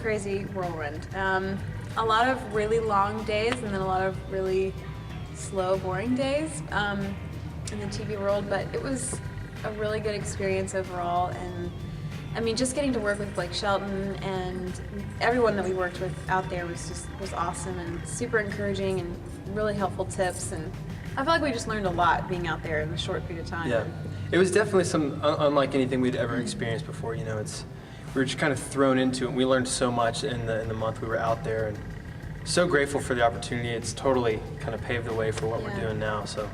crazy whirlwind. A lot of really long days and then a lot of really slow, boring days in the TV world, but it was a really good experience overall. And I mean, just getting to work with Blake Shelton and everyone that we worked with out there was awesome and super encouraging and really helpful tips. And I feel like we just learned a lot being out there in a short period of time. Yeah, it was definitely unlike anything we'd ever experienced before. You know, we were just kind of thrown into it. And we learned so much in the month we were out there, and so grateful for the opportunity. It's totally kind of paved the way for what we're doing now. So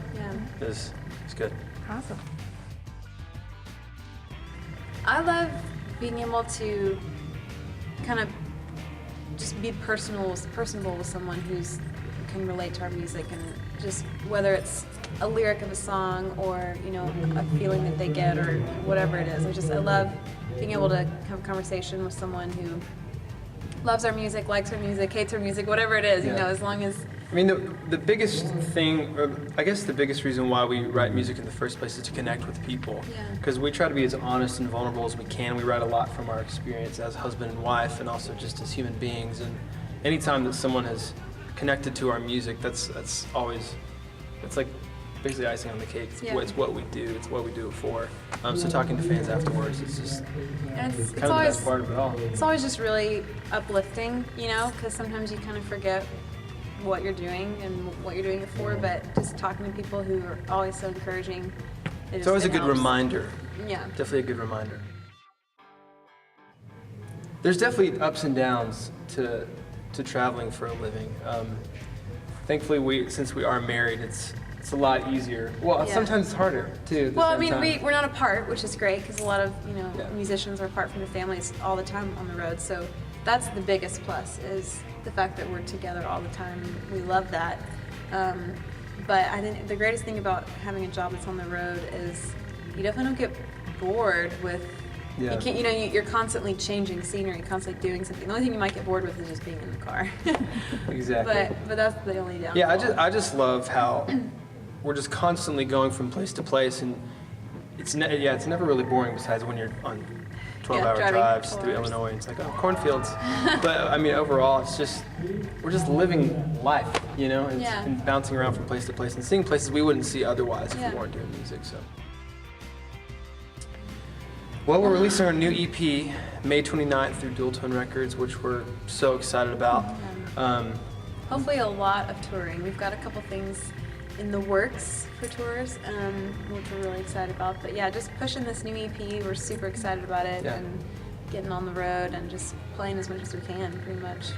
it's good. Awesome. I love being able to kind of just be personable with someone who can relate to our music, and just whether it's a lyric of a song or, you know, a feeling that they get or whatever it is. I love being able to have a conversation with someone who loves our music, likes our music, hates our music, whatever it is, you know, as long as... I mean, the biggest thing, or I guess the biggest reason why we write music in the first place is to connect with people. Because we try to be as honest and vulnerable as we can. We write a lot from our experience as husband and wife, and also just as human beings. And anytime that someone has connected to our music, that's always, it's like basically icing on the cake. It's what we do. It's what we do it for. So talking to fans afterwards, it's just and it's kind of the best part of it all. It's always just really uplifting, you know, because sometimes you kind of forget what you're doing and what you're doing it for, but just talking to people who are always so encouraging. It's always a good reminder. Yeah. Definitely a good reminder. There's definitely ups and downs to traveling for a living. Thankfully, since we are married, it's a lot easier. Well, sometimes it's harder too. Well, I mean, we're not apart, which is great because a lot of musicians are apart from their families all the time on the road. So that's the biggest plus, is the fact that we're together all the time. We love that. But I think the greatest thing about having a job that's on the road is you definitely don't get bored with. You can't, you know, you're constantly changing scenery, constantly doing something. The only thing you might get bored with is just being in the car. Exactly. But that's the only downfall. Yeah, I just love how we're just constantly going from place to place, and it's never really boring besides when you're on 12-hour drives through Illinois. It's like, oh, cornfields. But I mean, overall, it's just, we're just living life, you know, and bouncing around from place to place and seeing places we wouldn't see otherwise if we weren't doing music. So. Well, we're releasing our new EP May 29th through Dual Tone Records, which we're so excited about. Hopefully a lot of touring. We've got a couple things in the works for tours, which we're really excited about. But yeah, just pushing this new EP, we're super excited about it, and getting on the road and just playing as much as we can, pretty much.